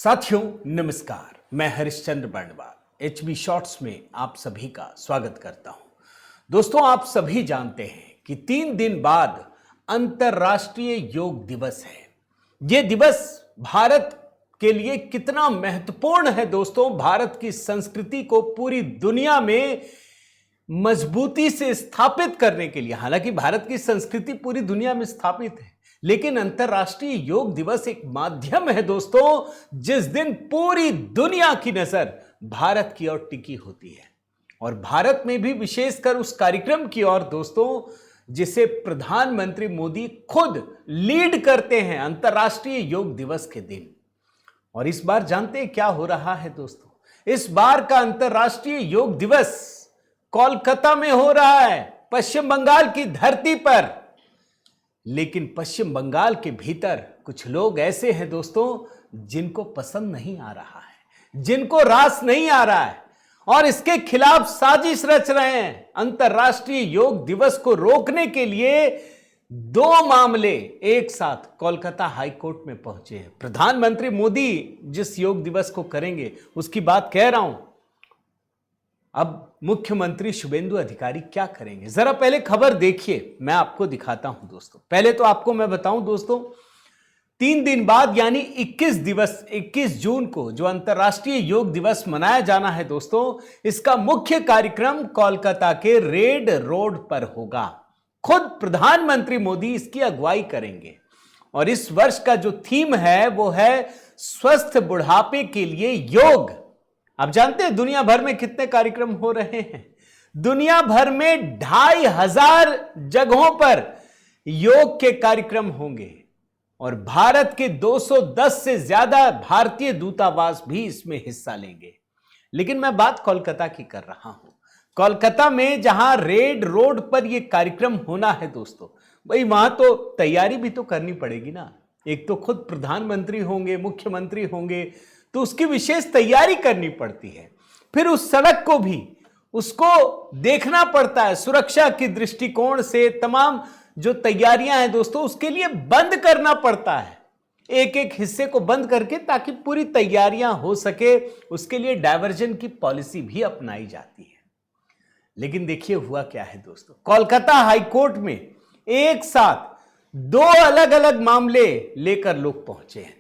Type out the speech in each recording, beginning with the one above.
साथियों नमस्कार, मैं हरिश्चंद्र बर्णवाल एचबी शॉर्ट्स में आप सभी का स्वागत करता हूं। दोस्तों, आप सभी जानते हैं कि 3 दिन बाद अंतर्राष्ट्रीय योग दिवस है। यह दिवस भारत के लिए कितना महत्वपूर्ण है दोस्तों। भारत की संस्कृति को पूरी दुनिया में मजबूती से स्थापित करने के लिए, हालांकि भारत की संस्कृति पूरी दुनिया में स्थापित है, लेकिन अंतर्राष्ट्रीय योग दिवस एक माध्यम है दोस्तों, जिस दिन पूरी दुनिया की नजर भारत की ओर टिकी होती है और भारत में भी विशेषकर उस कार्यक्रम की ओर दोस्तों, जिसे प्रधानमंत्री मोदी खुद लीड करते हैं अंतर्राष्ट्रीय योग दिवस के दिन। और इस बार जानते हैं क्या हो रहा है दोस्तों? इस बार का अंतर्राष्ट्रीय योग दिवस कोलकाता में हो रहा है, पश्चिम बंगाल की धरती पर। लेकिन पश्चिम बंगाल के भीतर कुछ लोग ऐसे हैं दोस्तों, जिनको पसंद नहीं आ रहा है, जिनको रास नहीं आ रहा है और इसके खिलाफ साजिश रच रहे हैं। अंतर्राष्ट्रीय योग दिवस को रोकने के लिए 2 मामले एक साथ कोलकाता हाई कोर्ट में पहुंचे हैं। प्रधानमंत्री मोदी जिस योग दिवस को करेंगे उसकी बात कह रहा हूं। अब मुख्यमंत्री शुभेंदु अधिकारी क्या करेंगे, जरा पहले खबर देखिए, मैं आपको दिखाता हूं दोस्तों। पहले तो आपको मैं बताऊं दोस्तों, 3 दिन बाद यानी 21 जून को जो अंतर्राष्ट्रीय योग दिवस मनाया जाना है दोस्तों, इसका मुख्य कार्यक्रम कोलकाता के रेड रोड पर होगा। खुद प्रधानमंत्री मोदी इसकी अगुवाई करेंगे और इस वर्ष का जो थीम है वो है स्वस्थ बुढ़ापे के लिए योग। आप जानते हैं दुनिया भर में कितने कार्यक्रम हो रहे हैं? दुनिया भर में 2500 जगहों पर योग के कार्यक्रम होंगे और भारत के 210 से ज्यादा भारतीय दूतावास भी इसमें हिस्सा लेंगे। लेकिन मैं बात कोलकाता की कर रहा हूं। कोलकाता में जहां रेड रोड पर यह कार्यक्रम होना है दोस्तों, भाई वहां तो तैयारी भी तो करनी पड़ेगी ना। एक तो खुद प्रधानमंत्री होंगे, मुख्यमंत्री होंगे, तो उसकी विशेष तैयारी करनी पड़ती है। फिर उस सड़क को भी उसको देखना पड़ता है, सुरक्षा की दृष्टिकोण से तमाम जो तैयारियां हैं दोस्तों, उसके लिए बंद करना पड़ता है, एक एक हिस्से को बंद करके, ताकि पूरी तैयारियां हो सके। उसके लिए डायवर्जन की पॉलिसी भी अपनाई जाती है। लेकिन देखिए हुआ क्या है दोस्तों, कोलकाता हाईकोर्ट में एक साथ 2 अलग अलग मामले लेकर लोग पहुंचे हैं।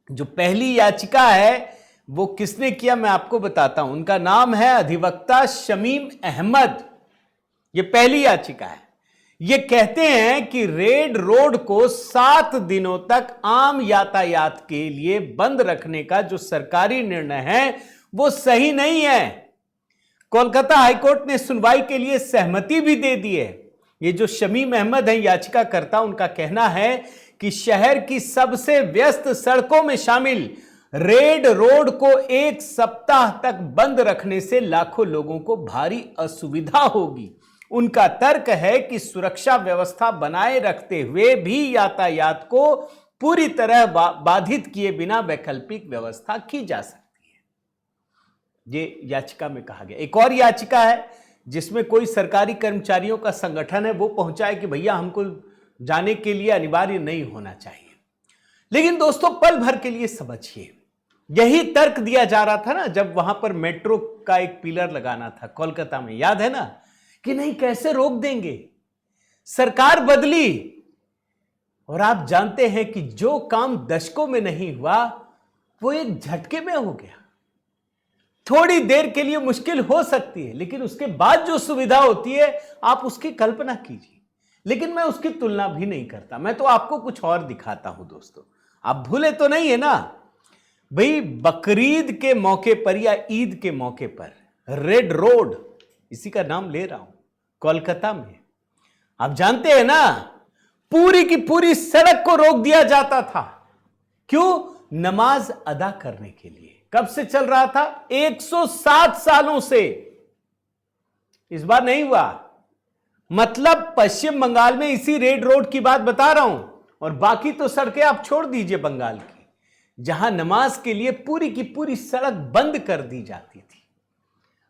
जो पहली याचिका है वो किसने किया मैं आपको बताता हूं। उनका नाम है अधिवक्ता शमीम अहमद। ये पहली याचिका है। ये कहते हैं कि रेड रोड को 7 दिनों तक आम यातायात के लिए बंद रखने का जो सरकारी निर्णय है वो सही नहीं है। कोलकाता हाईकोर्ट ने सुनवाई के लिए सहमति भी दे दी है। ये जो शमीम अहमद है याचिकाकर्ता, उनका कहना है कि शहर की सबसे व्यस्त सड़कों में शामिल रेड रोड को 1 सप्ताह तक बंद रखने से लाखों लोगों को भारी असुविधा होगी। उनका तर्क है कि सुरक्षा व्यवस्था बनाए रखते हुए भी यातायात को पूरी तरह बाधित किए बिना वैकल्पिक व्यवस्था की जा सकती है। ये याचिका में कहा गया। एक और याचिका है जिसमें कोई सरकारी कर्मचारियों का संगठन है वो पहुंचा है कि भैया हमको जाने के लिए अनिवार्य नहीं होना चाहिए। लेकिन दोस्तों पल भर के लिए समझिए, यही तर्क दिया जा रहा था ना जब वहां पर मेट्रो का एक पिलर लगाना था कोलकाता में, याद है ना, कि नहीं कैसे रोक देंगे। सरकार बदली और आप जानते हैं कि जो काम दशकों में नहीं हुआ वो एक झटके में हो गया। थोड़ी देर के लिए मुश्किल हो सकती है, लेकिन उसके बाद जो सुविधा होती है आप उसकी कल्पना कीजिए। लेकिन मैं उसकी तुलना भी नहीं करता, मैं तो आपको कुछ और दिखाता हूं दोस्तों। आप भूले तो नहीं है ना भाई, बकरीद के मौके पर या ईद के मौके पर रेड रोड, इसी का नाम ले रहा हूं, कोलकाता में आप जानते हैं ना पूरी की पूरी सड़क को रोक दिया जाता था। क्यों? नमाज अदा करने के लिए। कब से चल रहा था? 107 सालों से। इस बार नहीं हुआ। मतलब पश्चिम बंगाल में इसी रेड रोड की बात बता रहा हूं, और बाकी तो सड़कें आप छोड़ दीजिए बंगाल की, जहां नमाज के लिए पूरी की पूरी सड़क बंद कर दी जाती थी।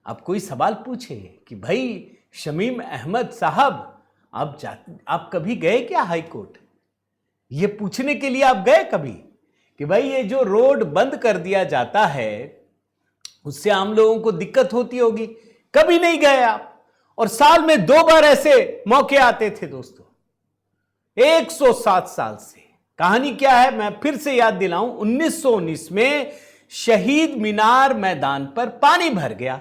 अब कोई सवाल पूछे कि भाई शमीम अहमद साहब आप कभी गए क्या हाई कोर्ट? ये पूछने के लिए आप गए कभी कि भाई ये जो रोड बंद कर दिया जाता है उससे आम लोगों को दिक्कत होती होगी। कभी नहीं गए आप, और साल में 2 बार ऐसे मौके आते थे दोस्तों, 107 साल से। कहानी क्या है मैं फिर से याद दिलाऊं, 1919 में शहीद मीनार मैदान पर पानी भर गया।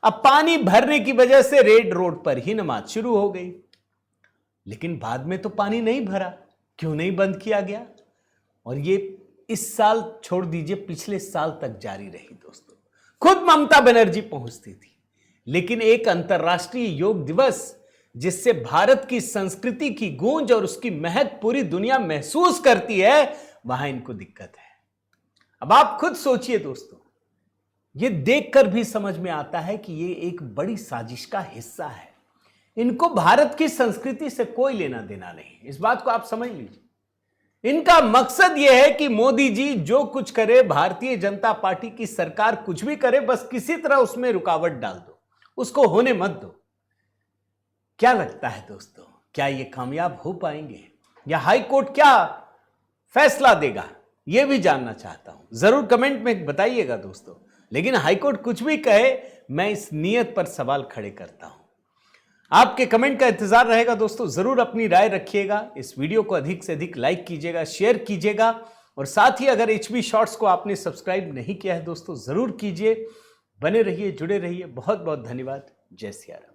अब पानी भरने की वजह से रेड रोड पर ही नमाज शुरू हो गई, लेकिन बाद में तो पानी नहीं भरा। क्यों नहीं बंद किया गया? और ये इस साल छोड़ दीजिए, पिछले साल तक जारी रही दोस्तों। खुद ममता बनर्जी पहुंचती थी, लेकिन एक अंतर्राष्ट्रीय योग दिवस जिससे भारत की संस्कृति की गूंज और उसकी महक पूरी दुनिया महसूस करती है, वहां इनको दिक्कत है। अब आप खुद सोचिए दोस्तों, ये देखकर भी समझ में आता है कि ये एक बड़ी साजिश का हिस्सा है। इनको भारत की संस्कृति से कोई लेना देना नहीं, इस बात को आप समझ लीजिए। इनका मकसद यह है कि मोदी जी जो कुछ करे, भारतीय जनता पार्टी की सरकार कुछ भी करे, बस किसी तरह उसमें रुकावट डाल दो, उसको होने मत दो। क्या लगता है दोस्तों, क्या ये कामयाब हो पाएंगे, या हाई कोर्ट क्या फैसला देगा? यह भी जानना चाहता हूं, जरूर कमेंट में बताइएगा दोस्तों। लेकिन हाई कोर्ट कुछ भी कहे, मैं इस नियत पर सवाल खड़े करता हूं। आपके कमेंट का इंतजार रहेगा दोस्तों, जरूर अपनी राय रखिएगा। इस वीडियो को अधिक से अधिक लाइक कीजिएगा, शेयर कीजिएगा, और साथ ही अगर HB शॉर्ट्स को आपने सब्सक्राइब नहीं किया है दोस्तों, जरूर कीजिए। बने रहिए, जुड़े रहिए। बहुत बहुत धन्यवाद। जय सिया राम।